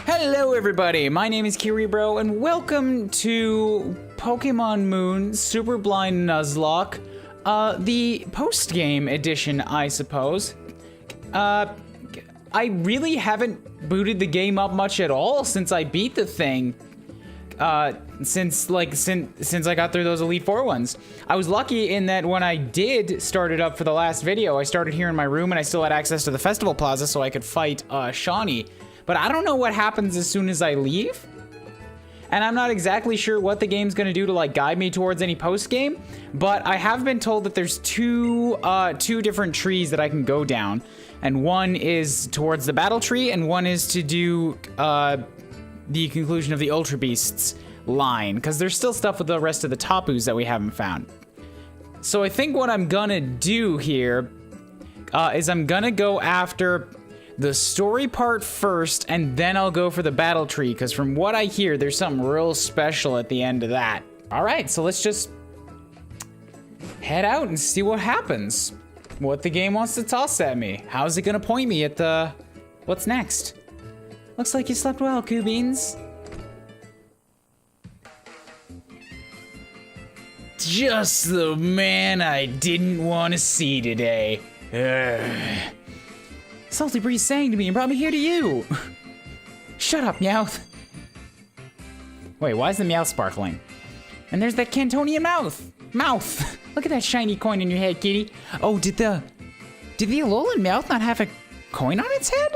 Hello everybody, my name is Kuuribro and welcome to Pokemon Moon Super Blind Nuzlocke, the post-game edition, I suppose. I really haven't booted the game up much at all since I beat the thing. Since I got through those Elite Four ones. I was lucky in that when I did start it up for the last video, I started here in my room and I still had access to the festival plaza so I could fight Shawnee. But I don't know what happens as soon as I leave. And I'm not exactly sure what the game's gonna do to like guide me towards any post game, but I have been told that there's two different trees that I can go down. And one is towards the battle tree and one is to do the conclusion of the Ultra Beasts line, because there's still stuff with the rest of the Tapus that we haven't found. So I think what I'm gonna do here is I'm gonna go after the story part first, and then I'll go for the battle tree, because from what I hear, there's something real special at the end of that. All right, so let's just head out and see what happens. What the game wants to toss at me. How's it gonna point me at the... what's next? Looks like you slept well, Beans. Just the man I didn't want to see today. Salty Breeze sang to me and brought me here to you. Shut up, Meowth. Wait, why is the Meowth sparkling? And there's that Cantonian mouth. Look at that shiny coin in your head, kitty. Oh, did the Alolan Meowth not have a coin on its head?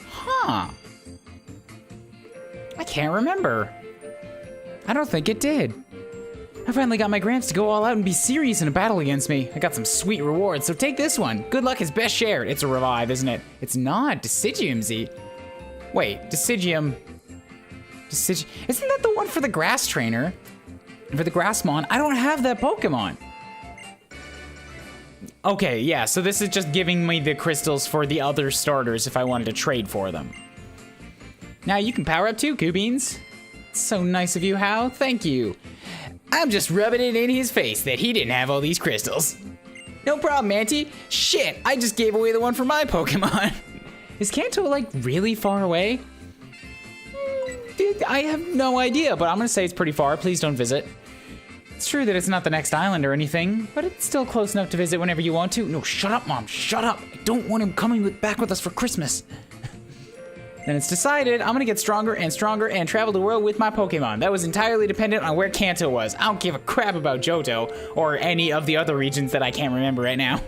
Huh. I can't remember. I don't think it did. I finally got my Gramps to go all out and be serious in a battle against me. I got some sweet rewards, so take this one. Good luck is best shared. It's a revive, isn't it? It's not. Deciduum-Z. Wait, Deciduum... Isn't that the one for the grass trainer? For the Grassmon? I don't have that Pokemon. Okay, yeah, so this is just giving me the crystals for the other starters if I wanted to trade for them. Now you can power up too, Beans. So nice of you, Hao. Thank you. I'm just rubbing it in his face that he didn't have all these crystals. No problem, Auntie. Shit, I just gave away the one for my Pokemon. Is Kanto, like, really far away? I have no idea, but I'm gonna say it's pretty far. Please don't visit. It's true that it's not the next island or anything, but it's still close enough to visit whenever you want to. No, shut up, Mom, shut up. I don't want him coming back with us for Christmas. Then it's decided I'm gonna get stronger and stronger and travel the world with my Pokemon. That was entirely dependent on where Kanto was. I don't give a crap about Johto or any of the other regions that I can't remember right now.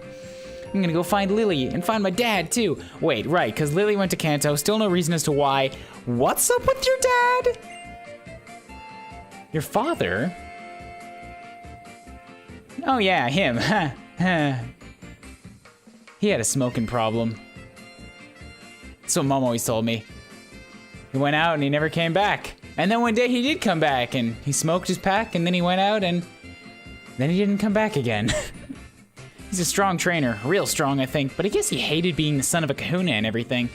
I'm gonna go find Lily and find my dad too. Wait, right, because Lily went to Kanto. Still no reason as to why. What's up with your dad? Your father? Oh yeah, him. He had a smoking problem. That's what Mom always told me. He went out and he never came back. And then one day he did come back and he smoked his pack and then he went out and then he didn't come back again. He's a strong trainer, real strong I think, but I guess he hated being the son of a kahuna and everything.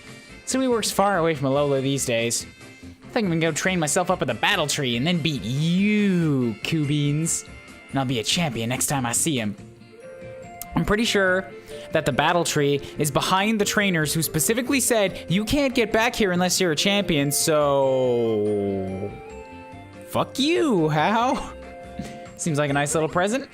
So he works far away from Alola these days. I think I'm gonna go train myself up at the battle tree and then beat you, Beans. And I'll be a champion next time I see him. I'm pretty sure that the battle tree is behind the trainers who specifically said, you can't get back here unless you're a champion, so... fuck you, Hao. Seems like a nice little present.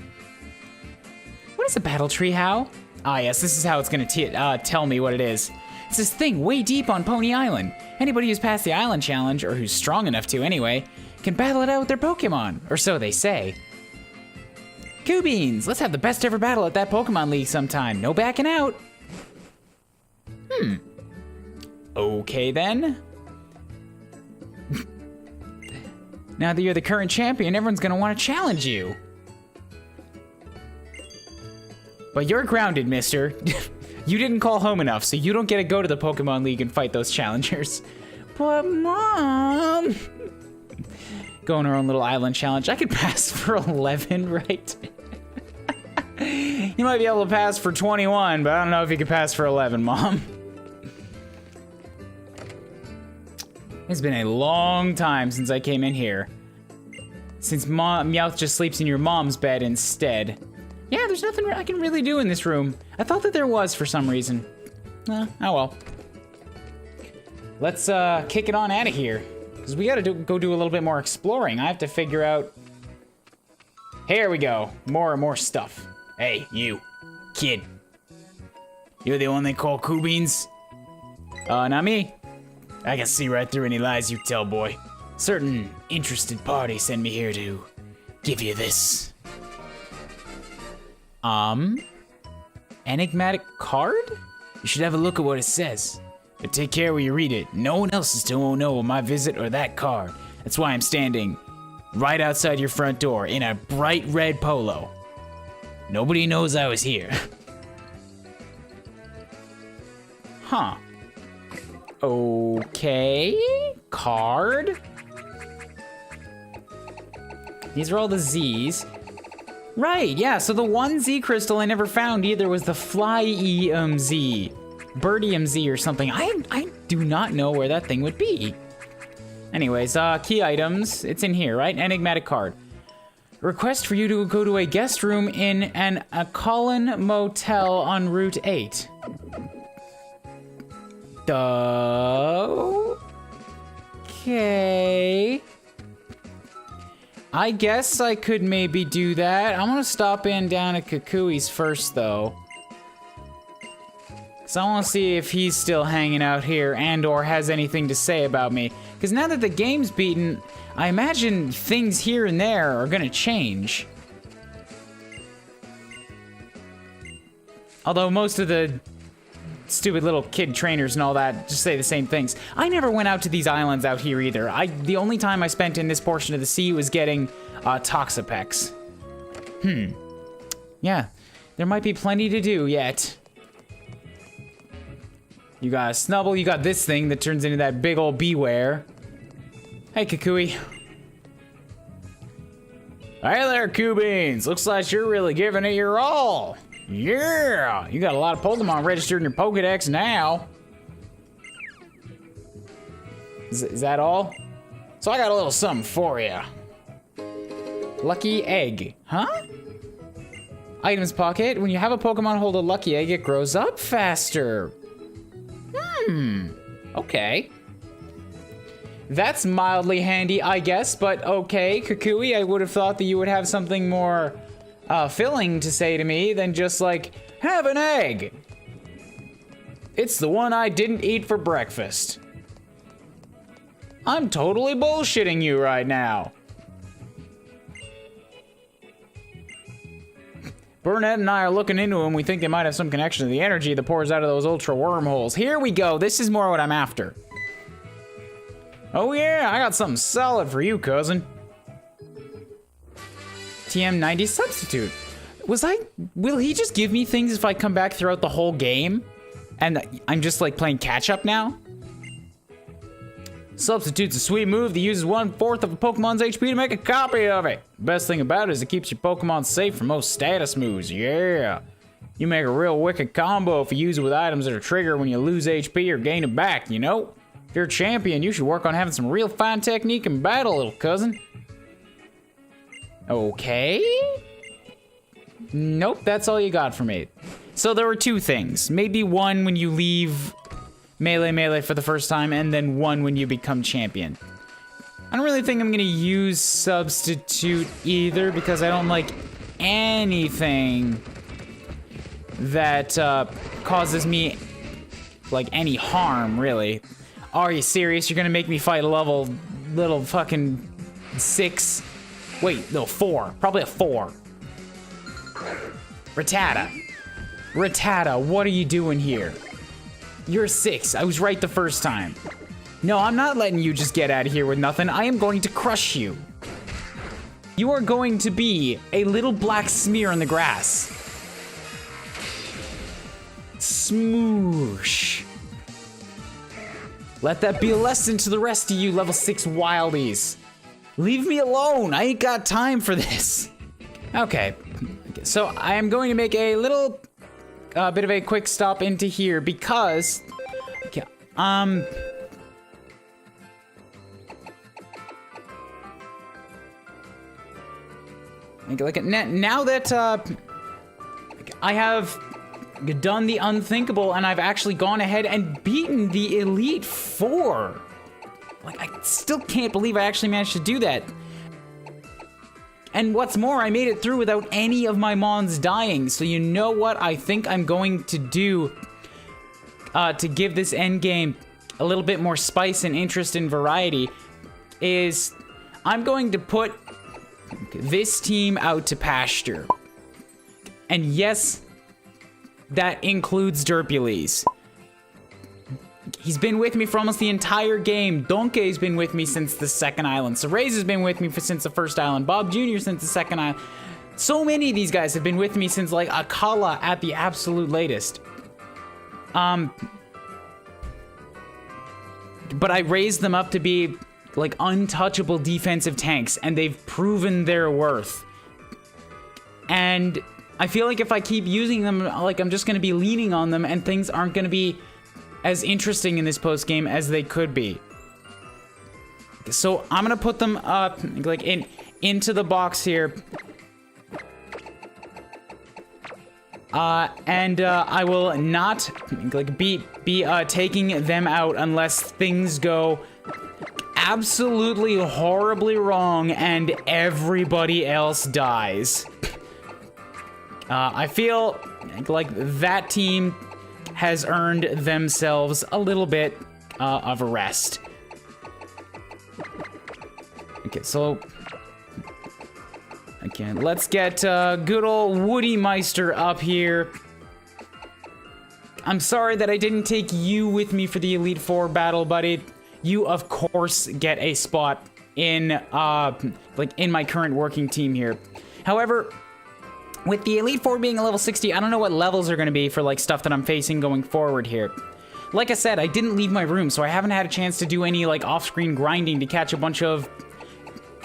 What is a battle tree, Hao? Ah, yes, this is how it's gonna tell me what it is. It's this thing way deep on Pony Island. Anybody who's passed the island challenge, or who's strong enough to anyway, can battle it out with their Pokemon, or so they say. Beans, let's have the best ever battle at that Pokemon League sometime. No backing out. Okay then. Now that you're the current champion, everyone's gonna want to challenge you. But you're grounded, mister. You didn't call home enough, so you don't get to go to the Pokemon League and fight those challengers. But Mom... Go on our own little island challenge. I could pass for 11, right? You might be able to pass for 21, but I don't know if you could pass for 11, Mom. It's been a long time since I came in here. Since Meowth just sleeps in your mom's bed instead. Yeah, there's nothing I can really do in this room. I thought that there was for some reason. Oh well. let's kick it on out of here. Because we gotta go do a little bit more exploring. I have to figure out... Here we go. More stuff. Hey, you. Kid. You're the one they call Coobins? Not me. I can see right through any lies you tell, boy. Certain interested party sent me here to give you this. Enigmatic card? You should have a look at what it says. But take care when you read it. No one else is to know of my visit or that card. That's why I'm standing right outside your front door in a bright red polo. Nobody knows I was here. Huh. Okay. Card. These are all the Z's. Right, yeah, so the one Z crystal I never found either was the Fly-E-Z. Birdium Z or something. I do not know where that thing would be. Anyways, key items. It's in here, right? Enigmatic card. Request for you to go to a guest room in an Acolin Motel on Route 8. Okay. I guess I could maybe do that. I'm gonna stop in down at Kukui's first, though. Cause I wanna see if he's still hanging out here and or has anything to say about me. Cause now that the game's beaten, I imagine things here and there are gonna change. Although most of the stupid little kid trainers and all that just say the same things. I never went out to these islands out here either. The only time I spent in this portion of the sea was getting Toxapex. Yeah, there might be plenty to do yet. You got a Snubble, you got this thing that turns into that big old Beware. Hey, Kukui. Hey there, Coobins. Looks like you're really giving it your all. Yeah! You got a lot of Pokemon registered in your Pokedex now. Is that all? So I got a little something for you. Lucky egg. Huh? Items pocket. When you have a Pokemon hold a lucky egg, it grows up faster. Okay. That's mildly handy, I guess, but okay, Kukui, I would have thought that you would have something more filling to say to me than just like, have an egg. It's the one I didn't eat for breakfast. I'm totally bullshitting you right now. Burnett and I are looking into them. We think they might have some connection to the energy that pours out of those ultra wormholes. Here we go. This is more what I'm after. Oh yeah, I got something solid for you, cousin. TM90 substitute. Will he just give me things if I come back throughout the whole game? And I'm just like playing catch up now? Substitute's a sweet move that uses 1/4 of a Pokemon's HP to make a copy of it. Best thing about it is it keeps your Pokemon safe from most status moves. Yeah. You make a real wicked combo if you use it with items that are triggered when you lose HP or gain it back, you know? If you're a champion, you should work on having some real fine technique in battle, little cousin. Okay. Nope, that's all you got for me. So there were two things. Maybe one when you leave Melee for the first time, and then one when you become champion. I don't really think I'm gonna use substitute either, because I don't like anything that causes me like any harm, really. Are you serious? You're gonna make me fight a little fucking 6? Wait, no, 4. Probably a 4. Rattata. Rattata, what are you doing here? You're a 6. I was right the first time. No, I'm not letting you just get out of here with nothing. I am going to crush you. You are going to be a little black smear in the grass. Smoosh. Let that be a lesson to the rest of you level 6 wildies. Leave me alone. I ain't got time for this. Okay, so I am going to make a little bit of a quick stop into here because, like now that I have done the unthinkable, and I've actually gone ahead and beaten the Elite Four. Like, I still can't believe I actually managed to do that. And what's more, I made it through without any of my mons dying. So you know what I think I'm going to do to give this endgame a little bit more spice and interest and variety is I'm going to put this team out to pasture. And yes, that includes Derpules. He's been with me for almost the entire game. Donkey's been with me since the second island. Cerez has been with me since the first island. Bob Jr. since the second island. So many of these guys have been with me since, like, Akala at the absolute latest. But I raised them up to be, like, untouchable defensive tanks, and they've proven their worth. And I feel like if I keep using them, like, I'm just going to be leaning on them, and things aren't going to be as interesting in this post game as they could be. So I'm gonna put them up, like, into the box here, and I will not, like, be taking them out unless things go absolutely horribly wrong and everybody else dies. I feel like that team has earned themselves a little bit of a rest. Okay, so again, let's get good old Woody Meister up here. I'm sorry that I didn't take you with me for the Elite Four battle, buddy. You, of course, get a spot in like, in my current working team here. However, with the Elite Four being a level 60, I don't know what levels are going to be for, like, stuff that I'm facing going forward here. Like I said, I didn't leave my room, so I haven't had a chance to do any, like, off-screen grinding to catch a bunch of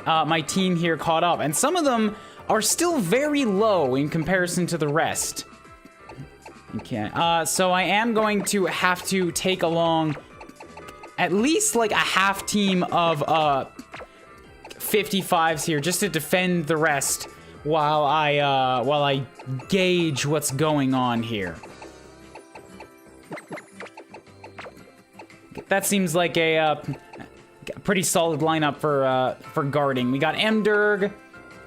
my team here caught up. And some of them are still very low in comparison to the rest. Okay, so I am going to have to take along at least, like, a half team of 55s here just to defend the rest while I gauge what's going on here. That seems like a pretty solid lineup for guarding. We got Mderg,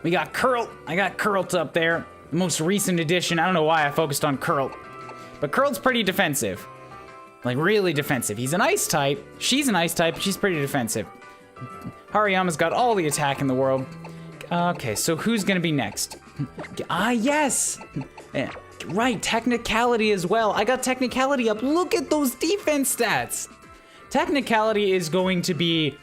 we got Curlt. I got Curlt up there. The most recent addition. I don't know why I focused on Curlt, but Curlt's pretty defensive, like, really defensive. He's an ice type. She's an ice type. But she's pretty defensive. Hariyama's got all the attack in the world. Okay, so who's gonna be next? Yes! Right, technicality as well. I got technicality up. Look at those defense stats! Technicality is going to be,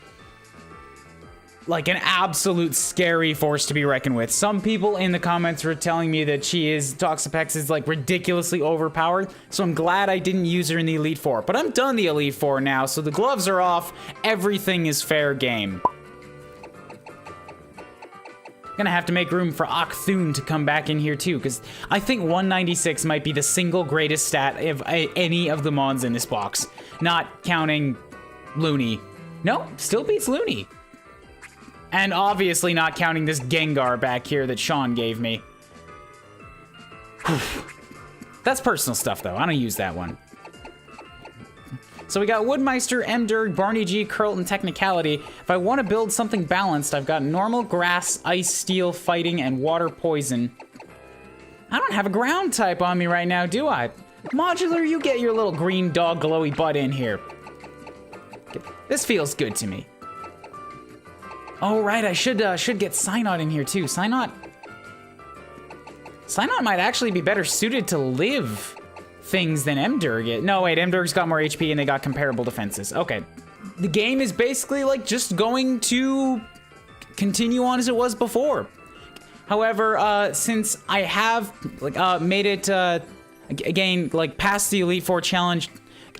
like, an absolute scary force to be reckoned with. Some people in the comments were telling me that Toxapex is, like, ridiculously overpowered, so I'm glad I didn't use her in the Elite Four. But I'm done the Elite Four now, so the gloves are off. Everything is fair game. Gonna have to make room for Octhune to come back in here too, because I think 196 might be the single greatest stat of any of the mons in this box, not counting Looney. No, still beats Looney. And obviously not counting this Gengar back here that Sean gave me. That's personal stuff though, I don't use that one. So we got Woodmeister, Mderg, Barney G, Curlt, and Technicality. If I want to build something balanced, I've got Normal, Grass, Ice, Steel, Fighting, and Water, Poison. I don't have a ground type on me right now, do I? Modular, you get your little green dog glowy butt in here. This feels good to me. Oh, right, I should get Psynaut in here too. Psynaut might actually be better suited to live things than Mderg. No, wait, Mderg's got more HP and they got comparable defenses. Okay. The game is basically, like, just going to continue on as it was before. However, since I have, like, made it, again, like, past the Elite Four challenge,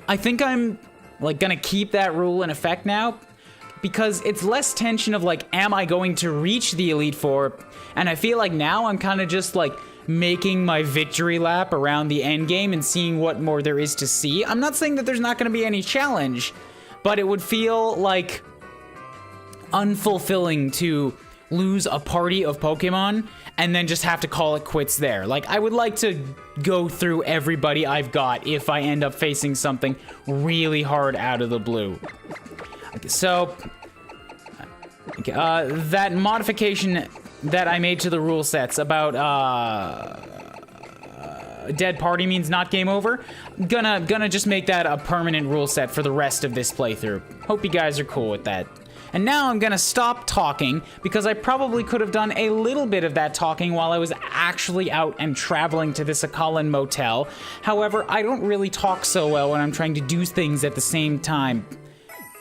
I think I'm, like, gonna keep that rule in effect now, because it's less tension of, like, am I going to reach the Elite Four? And I feel like now I'm kind of just, like, making my victory lap around the end game and seeing what more there is to see. I'm not saying that there's not going to be any challenge, but it would feel like unfulfilling to lose a party of Pokemon and then just have to call it quits there. Like, I would like to go through everybody I've got if I end up facing something really hard out of the blue. So, that modification that I made to the rule sets about, dead party means not game over. Gonna just make that a permanent rule set for the rest of this playthrough. Hope you guys are cool with that. And now I'm gonna stop talking because I probably could have done a little bit of that talking while I was actually out and traveling to this Akalin motel. However, I don't really talk so well when I'm trying to do things at the same time.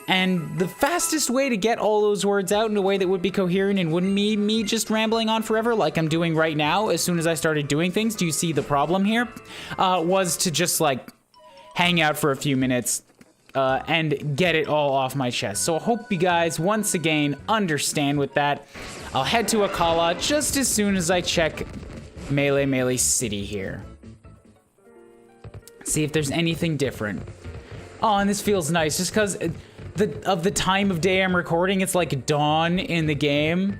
And the fastest way to get all those words out in a way that would be coherent and wouldn't be me just rambling on forever like I'm doing right now as soon as I started doing things, do you see the problem here? Was to just like hang out for a few minutes and get it all off my chest. So I hope you guys once again understand with that. I'll head to Akala just as soon as I check Melee City here. See if there's anything different. Oh, and this feels nice just because of the time of day I'm recording, it's like dawn in the game.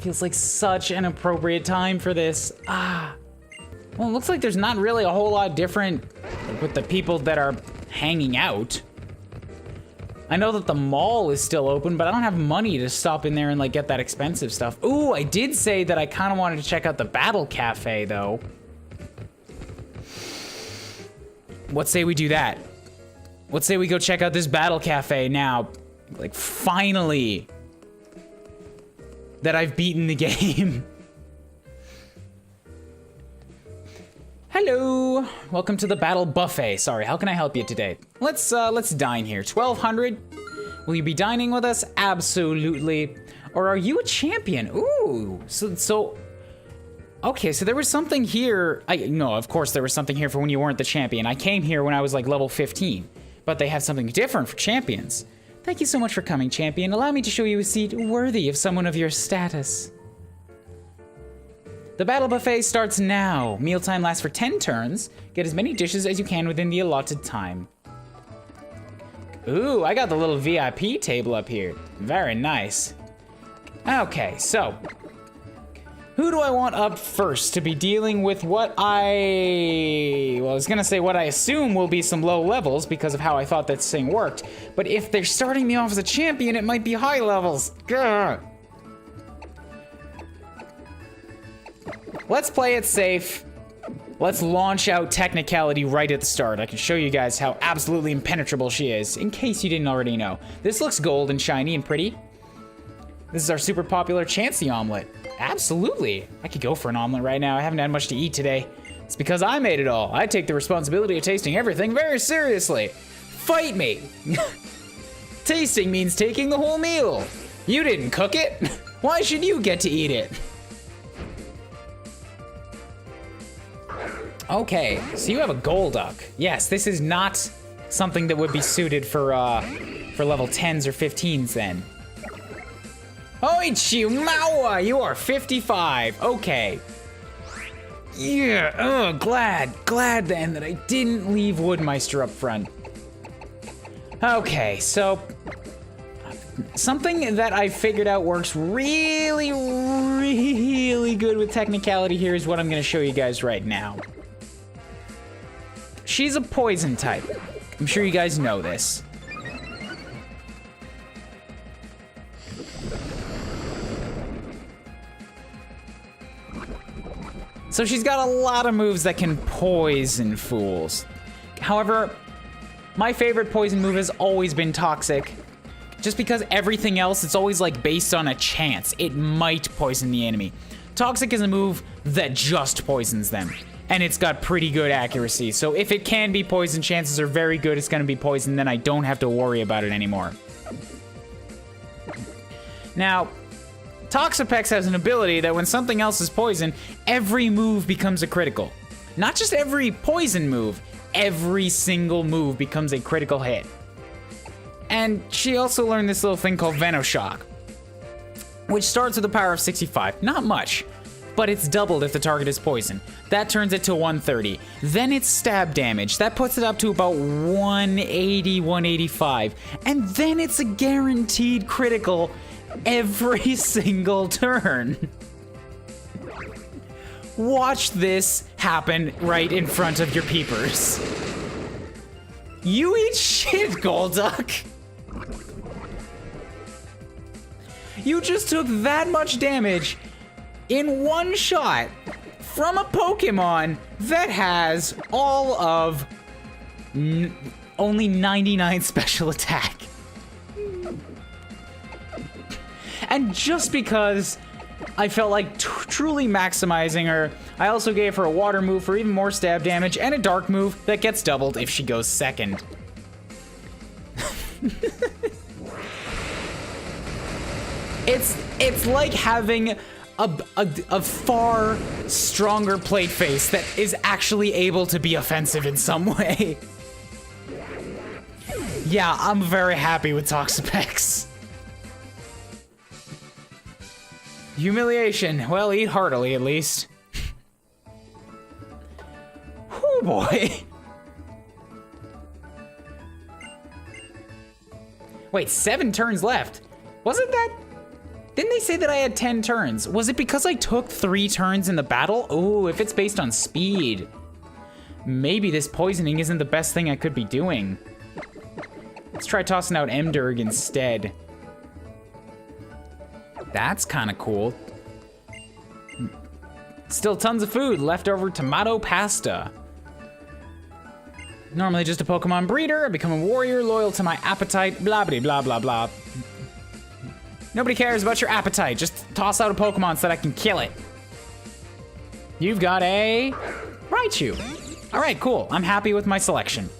Feels like such an appropriate time for this. Well, it looks like there's not really a whole lot different with the people that are hanging out. I know that the mall is still open, but I don't have money to stop in there and like get that expensive stuff. Ooh, I did say that I kind of wanted to check out the Battle Cafe though. What say we do that? Let's say we go check out this Battle Cafe now. Like, finally. That I've beaten the game. Hello. Welcome to the Battle Buffet. Sorry, how can I help you today? Let's dine here. 1200. Will you be dining with us? Absolutely. Or are you a champion? Ooh. So okay, so there was something here. No, of course there was something here for when you weren't the champion. I came here when I was like level 15. But they have something different for champions. Thank you so much for coming, champion. Allow me to show you a seat worthy of someone of your status. The Battle Buffet starts now. Mealtime lasts for 10 turns. Get as many dishes as you can within the allotted time. Ooh, I got the little VIP table up here. Very nice. Okay, so who do I want up first to be dealing with what I was gonna say what I assume will be some low levels because of how I thought this thing worked. But if they're starting me off as a champion, it might be high levels. Grr. Let's play it safe. Let's launch out Technicality right at the start. I can show you guys how absolutely impenetrable she is, in case you didn't already know. This looks gold and shiny and pretty. This is our super popular Chansey omelet. Absolutely. I could go for an omelet right now. I haven't had much to eat today. It's because I made it all. I take the responsibility of tasting everything very seriously. Fight me. Tasting means taking the whole meal. You didn't cook it. Why should you get to eat it? Okay, so you have a Golduck. Yes, this is not something that would be suited for level 10s or 15s then. Oichimawa, you are 55. Okay. Yeah, oh, glad then that I didn't leave Woodmeister up front. Okay, so something that I figured out works really good with Technicality here is what I'm gonna show you guys right now. She's a poison type. I'm sure you guys know this. So she's got a lot of moves that can poison fools. However, my favorite poison move has always been Toxic. Just because everything else, it's always like based on a chance. It might poison the enemy. Toxic is a move that just poisons them. And it's got pretty good accuracy. So if it can be poison, chances are very good it's gonna be poison, then I don't have to worry about it anymore. Now, Toxapex has an ability that when something else is poison, every move becomes a critical. Not just every poison move, every single move becomes a critical hit. And she also learned this little thing called Venoshock, which starts with a power of 65. Not much, but it's doubled if the target is poison. That turns it to 130. Then it's stab damage. That puts it up to about 180, 185. And then it's a guaranteed critical every single turn. Watch this happen right in front of your peepers. You eat shit, Golduck. You just took that much damage in one shot from a Pokemon that has all of only 99 special attack. And just because I felt like truly maximizing her, I also gave her a water move for even more stab damage and a dark move that gets doubled if she goes second. It's like having a far stronger plate face that is actually able to be offensive in some way. Yeah, I'm very happy with Toxapex. Humiliation. Well, eat heartily, at least. Oh boy. Wait, 7 turns left. Wasn't that... Didn't they say that I had 10 turns? Was it because I took 3 turns in the battle? Oh, if it's based on speed. Maybe this poisoning isn't the best thing I could be doing. Let's try tossing out Mdirg instead. That's kind of cool. Still tons of food, leftover tomato pasta. Normally just a Pokemon breeder, I become a warrior, loyal to my appetite, blah blah blah blah blah. Nobody cares about your appetite, just toss out a Pokemon so that I can kill it. You've got a Raichu. All right, cool, I'm happy with my selection.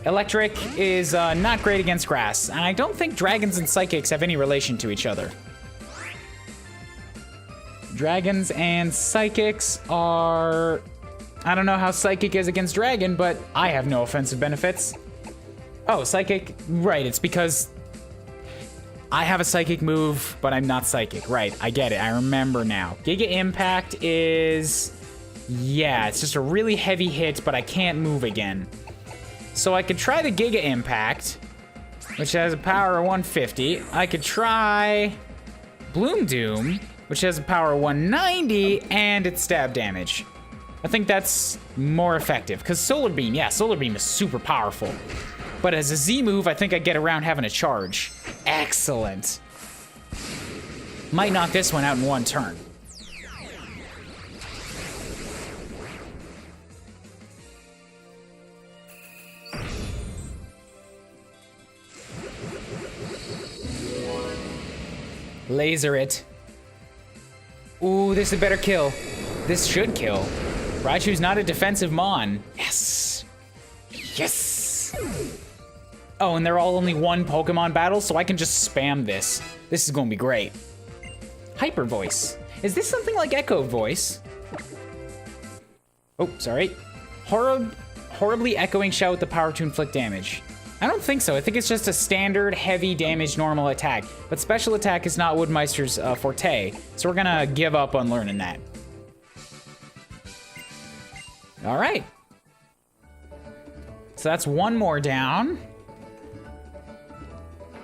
Electric is not great against grass, and I don't think dragons and psychics have any relation to each other. Dragons and psychics are... I don't know how psychic is against dragon, but I have no offensive benefits. Oh, psychic, right, it's because I have a psychic move, but I'm not psychic. Right, I get it, I remember now. Giga Impact is... yeah, it's just a really heavy hit, but I can't move again. So I could try the Giga Impact, which has a power of 150. I could try Bloom Doom, which has a power of 190, and it's stab damage. I think that's more effective, because Solar Beam, yeah, Solar Beam is super powerful. But as a Z move, I think I get around having a charge. Excellent. Might knock this one out in one turn. Laser it. Ooh, this is a better kill. This should kill. Raichu's not a defensive Mon. Yes. Yes. Oh, and they're all only one Pokemon battle, so I can just spam this. This is gonna be great. Hyper Voice. Is this something like Echo Voice? Oh, sorry. Horribly echoing shout with the power to inflict damage. I don't think so. I think it's just a standard heavy damage normal attack. But special attack is not Woodmeister's forte, so we're gonna give up on learning that. All right. So that's one more down.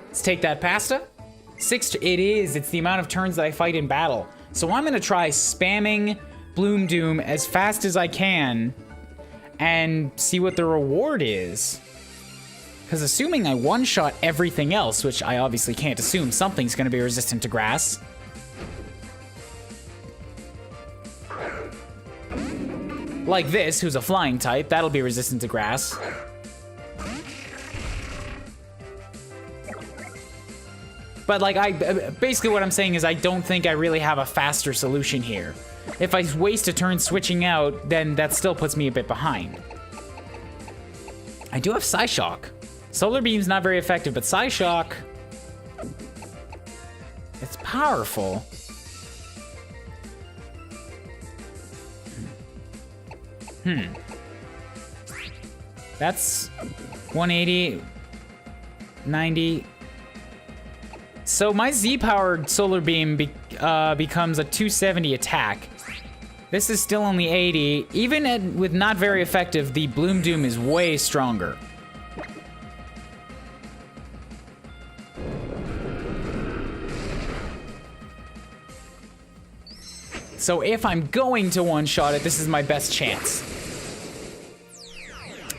Let's take that pasta. It is. It's the amount of turns that I fight in battle. So I'm gonna try spamming Bloom Doom as fast as I can and see what the reward is. Because assuming I one-shot everything else, which I obviously can't assume, something's going to be resistant to grass. Like this, who's a flying type, that'll be resistant to grass. But like, basically what I'm saying is I don't think I really have a faster solution here. If I waste a turn switching out, then that still puts me a bit behind. I do have Psyshock. Solar Beam's not very effective, but Psyshock... it's powerful. That's 180, 90. So my Z-powered Solar Beam becomes a 270 attack. This is still only 80. Even with not very effective, the Bloom Doom is way stronger. So if I'm going to one-shot it, this is my best chance.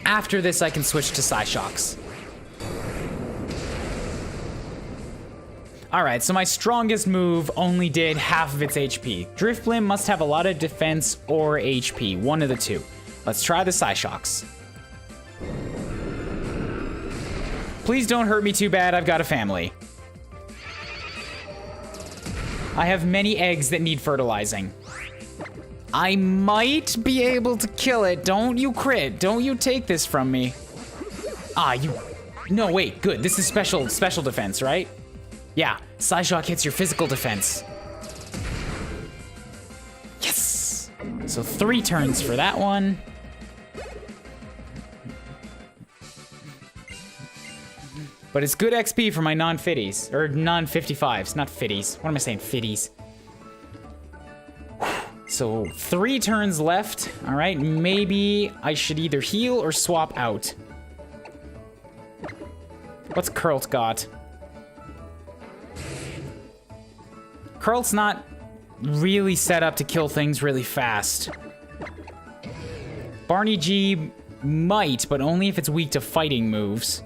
After this, I can switch to Psyshocks. Alright, so my strongest move only did half of its HP. Driftblim must have a lot of defense or HP, one of the two. Let's try the Psyshocks. Please don't hurt me too bad, I've got a family. I have many eggs that need fertilizing. I might be able to kill it. Don't you crit. Don't you take this from me. Ah, you... No, wait, good. This is special defense, right? Yeah, Psyshock hits your physical defense. Yes! So 3 turns for that one. But it's good XP for my non-fitties. Or non-55s, not fitties. What am I saying? Fitties. So 3 turns left. All right, maybe I should either heal or swap out. What's Curlt got? Curlt's not really set up to kill things really fast. Barney G might, but only if it's weak to fighting moves.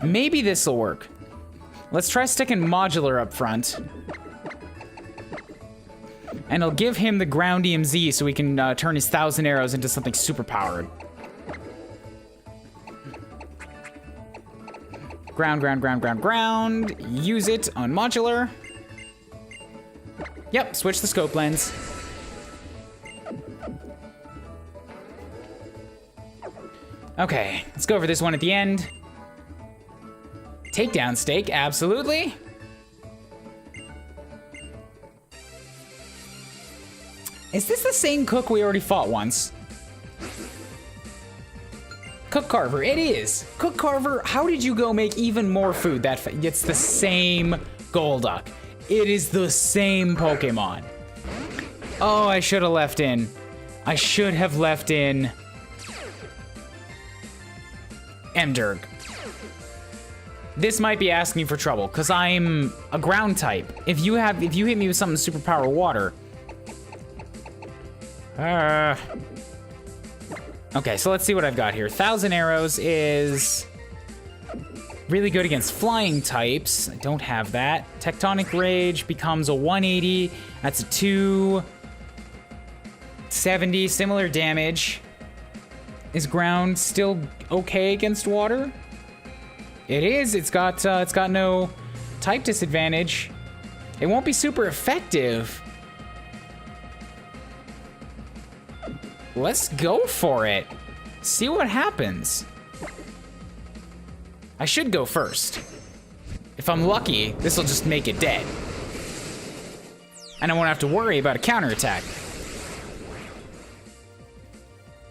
Maybe this'll work. Let's try sticking Modular up front. And I'll give him the ground EMZ so he can turn his 1,000 arrows into something super powered. Ground. Use it on Modular. Yep, switch the scope lens. Okay, let's go over this one at the end. Takedown stake, absolutely. Is this the same cook we already fought once? Cook Carver, it is. Cook Carver, how did you go make even more food? It's the same Golduck. It is the same Pokemon. Oh, I should have left in. I should have left in Emderg. This might be asking for trouble, because I'm a ground type. If you hit me with something super power water. Okay, so let's see what I've got here. 1,000 arrows is really good against flying types. I don't have that. Tectonic Rage becomes a 180. That's a 270, similar damage. Is ground still okay against water? It is. It's got no type disadvantage. It won't be super effective. Let's go for it. See what happens. I should go first. If I'm lucky, this will just make it dead. And I won't have to worry about a counterattack.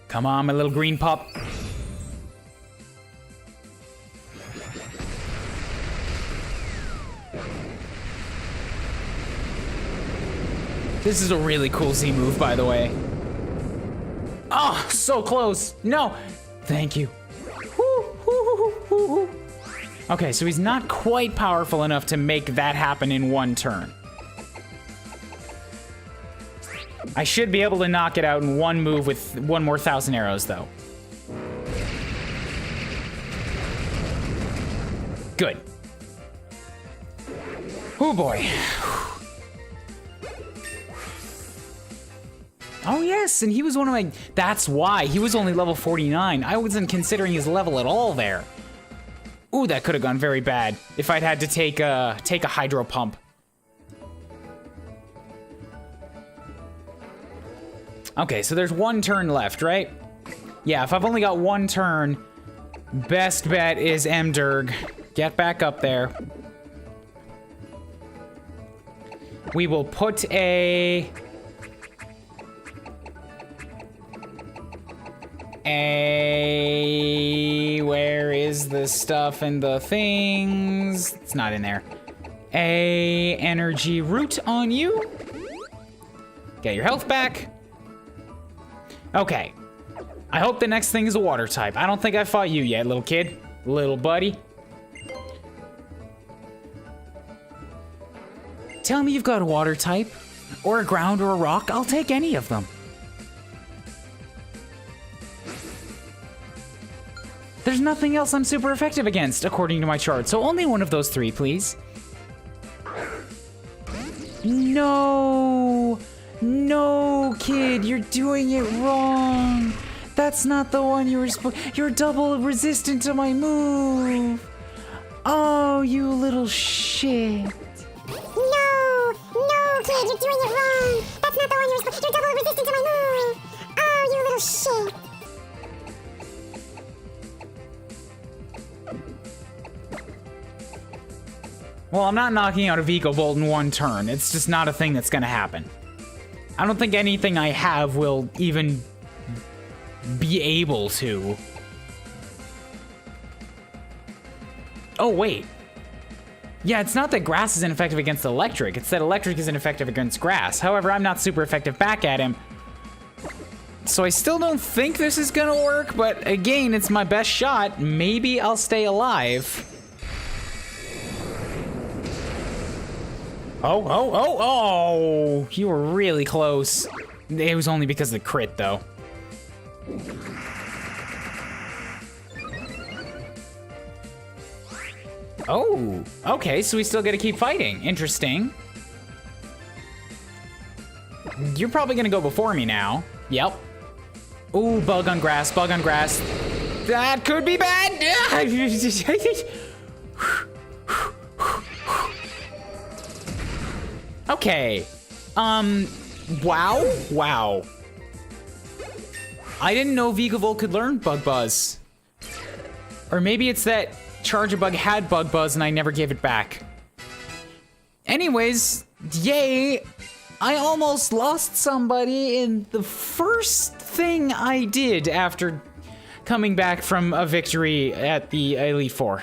Come on, my little green pup. This is a really cool Z move, by the way. Oh, so close. No, thank you. Okay, so he's not quite powerful enough to make that happen in one turn. I should be able to knock it out in one move with one more 1,000 arrows, though. Good. Oh boy. Oh yes, and he was one of my... That's why. He was only level 49. I wasn't considering his level at all there. Ooh, that could have gone very bad if I'd had to take a hydro pump. Okay, so there's one turn left, right? Yeah, if I've only got one turn, best bet is Emderg. Get back up there. We will put a... Where is the stuff and the things? It's not in there. a energy root on you. Get your health back. Okay. I hope the next thing is a water type. I don't think I fought you yet, little kid. Little buddy. Tell me you've got a water type, or a ground, or a rock. I'll take any of them. There's nothing else I'm super effective against, according to my chart, so only one of those three, please. No! No, kid, you're doing it wrong. That's not the one you were supposed. You're double resistant to my move. Oh, you little shit. No, kid, you're doing it wrong. That's not the one you were supposed. You're double resistant to my move. Oh, you little shit. Well, I'm not knocking out a Vico Bolt in one turn. It's just not a thing that's gonna happen. I don't think anything I have will even be able to. Oh, wait. Yeah, it's not that grass is ineffective against electric. It's that electric is ineffective against grass. However, I'm not super effective back at him. So I still don't think this is gonna work, but again, it's my best shot. Maybe I'll stay alive. Oh, you were really close. It was only because of the crit, though. Oh, okay, so we still gotta keep fighting. Interesting. You're probably gonna go before me now. Yep. Ooh, bug on grass, bug on grass. That could be bad. Okay. Wow. I didn't know Vigavolt could learn Bug Buzz. Or maybe it's that Charjabug had Bug Buzz and I never gave it back. Anyways, yay! I almost lost somebody in the first thing I did after coming back from a victory at the Elite Four.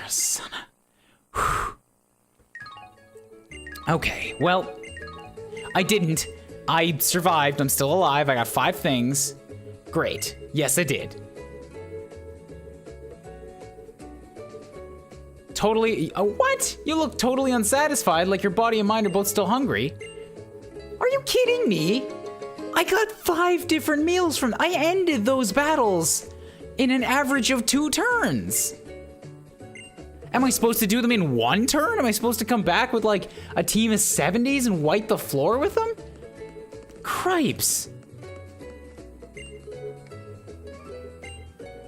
Okay, well, I didn't. I survived. I'm still alive. I got 5 things. Great. Yes, I did. Totally. What? You look totally unsatisfied, like your body and mind are both still hungry. Are you kidding me? I got 5 different meals from. I ended those battles in an average of 2 turns. Am I supposed to do them in 1 turn? Am I supposed to come back with like a team of 70s and wipe the floor with them? Cripes.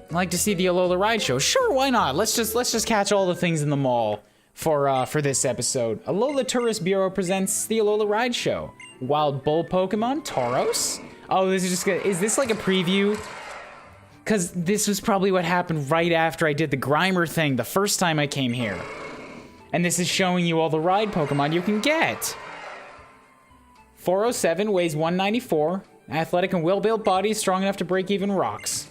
I'd like to see the Alola Ride Show. Sure, why not? Let's just catch all the things in the mall for this episode. Alola Tourist Bureau presents the Alola Ride Show. Wild Bull Pokemon, Tauros. Oh, this is just good. Is this like a preview? Because this was probably what happened right after I did the Grimer thing the first time I came here. And this is showing you all the ride Pokemon you can get. 407, weighs 194. Athletic and well-built body, strong enough to break even rocks.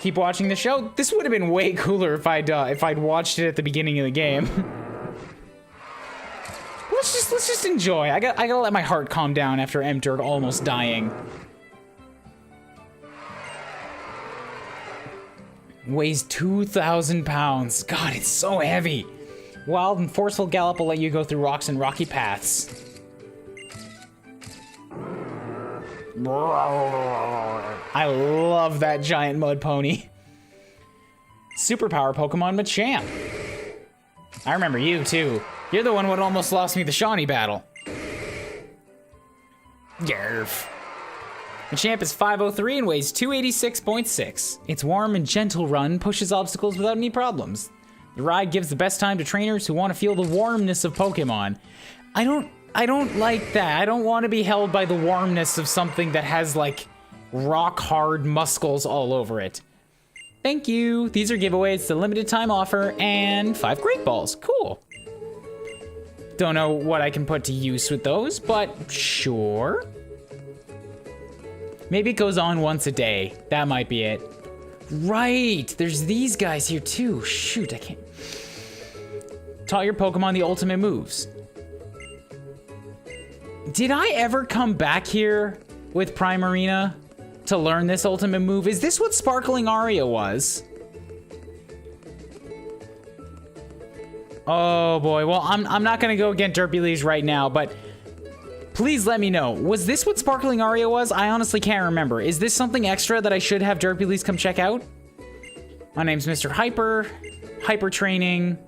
Keep watching the show. This would have been way cooler if I'd watched it at the beginning of the game. Let's just enjoy. I gotta let my heart calm down after M-Dirt almost dying. Weighs 2,000 pounds. God, it's so heavy. Wild and forceful gallop will let you go through rocks and rocky paths. I love that giant mud pony. Superpower Pokemon Machamp. I remember you too. You're the one who almost lost me the Shawnee battle. Yerf. Machamp is 503 and weighs 286.6. Its warm and gentle run pushes obstacles without any problems. The ride gives the best time to trainers who want to feel the warmness of Pokemon. I don't like that. I don't want to be held by the warmness of something that has like rock hard muscles all over it. Thank you. These are giveaways. It's a limited time offer and 5 Great Balls. Cool. Don't know what I can put to use with those, but sure. Maybe it goes on once a day. That might be it. Right, there's these guys here too. Shoot, I can't. Taught your Pokemon the ultimate moves. Did I ever come back here with Primarina to learn this ultimate move? Is this what Sparkling Aria was? Oh boy, well, I'm not gonna go against Derpylees right now, but please let me know. Was this what Sparkling Aria was? I honestly can't remember. Is this something extra that I should have Derpylees come check out? My name's Mr. Hyper. Hyper training.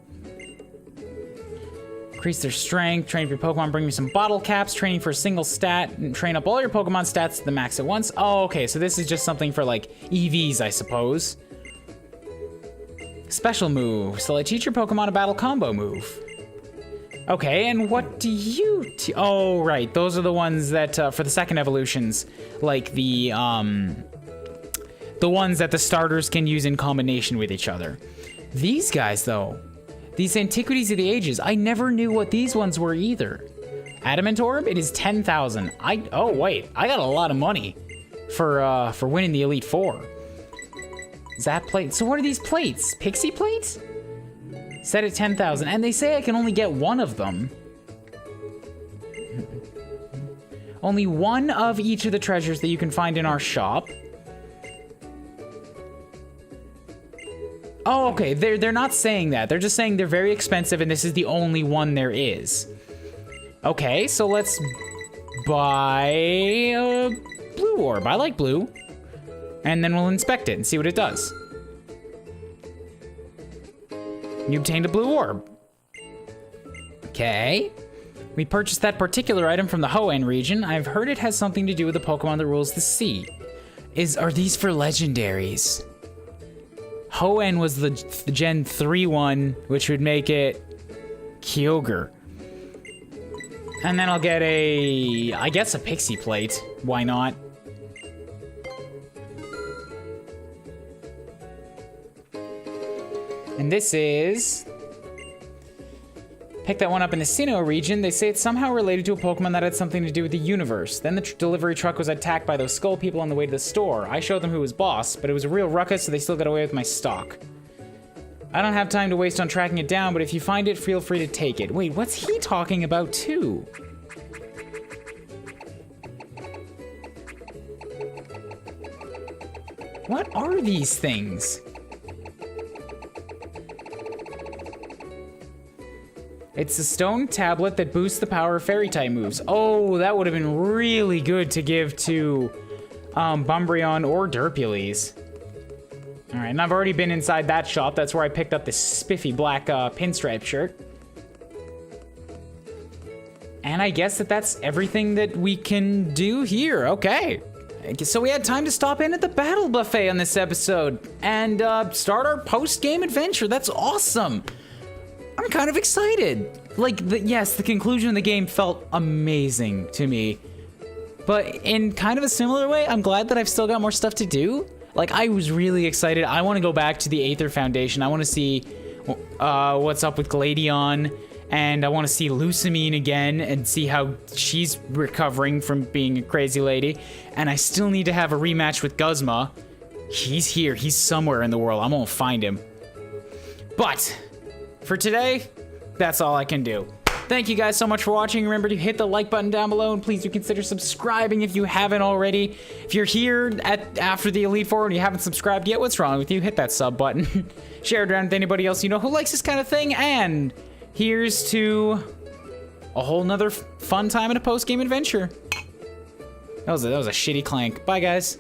Increase their strength. Train for your Pokemon. Bring me some bottle caps. Training for a single stat. And train up all your Pokemon stats to the max at once. Oh, okay. So this is just something for like EVs, I suppose. Special move. So I teach your Pokemon a battle combo move. Okay, and what do you... oh, right. Those are the ones that, for the second evolutions, like the ones that the starters can use in combination with each other. These guys, though, these Antiquities of the Ages, I never knew what these ones were either. Adamant Orb, it is 10,000. Oh, wait, I got a lot of money for winning the Elite Four. Zap plate. So what are these plates? Pixie plates? Set at 10,000, and they say I can only get one of them. Only one of each of the treasures that you can find in our shop. Oh, okay, they're not saying that. They're just saying they're very expensive and this is the only one there is. Okay, so let's buy a blue orb. I like blue. And then we'll inspect it and see what it does. You obtained a blue orb. Okay. We purchased that particular item from the Hoenn region. I've heard it has something to do with the Pokemon that rules the sea. Are these for legendaries? Hoenn was the Gen 3 one, which would make it Kyogre. And then I'll get I guess a Pixie plate. Why not? And this is... pick that one up in the Sinnoh region. They say it's somehow related to a Pokemon that had something to do with the universe. Then the delivery truck was attacked by those skull people on the way to the store. I showed them who was boss, but it was a real ruckus, so they still got away with my stock. I don't have time to waste on tracking it down, but if you find it, feel free to take it. Wait, what's he talking about too? What are these things? It's a stone tablet that boosts the power of fairy-type moves. Oh, that would have been really good to give to Bumbreon or Derpylees. All right, and I've already been inside that shop. That's where I picked up this spiffy black pinstripe shirt. And I guess that's everything that we can do here. Okay. So we had time to stop in at the Battle Buffet on this episode and start our post-game adventure. That's awesome. I'm kind of excited. Like, yes, the conclusion of the game felt amazing to me. But in kind of a similar way, I'm glad that I've still got more stuff to do. Like, I was really excited. I want to go back to the Aether Foundation. I want to see what's up with Gladion. And I want to see Lucamine again and see how she's recovering from being a crazy lady. And I still need to have a rematch with Guzma. He's here. He's somewhere in the world. I'm going to find him. But... for today, that's all I can do. Thank you guys so much for watching. Remember to hit the like button down below, and please do consider subscribing if you haven't already. If you're here after the Elite Four and you haven't subscribed yet, what's wrong with you? Hit that sub button. Share it around with anybody else you know who likes this kind of thing, and here's to a whole nother fun time in a post-game adventure. That was a shitty clank. Bye, guys.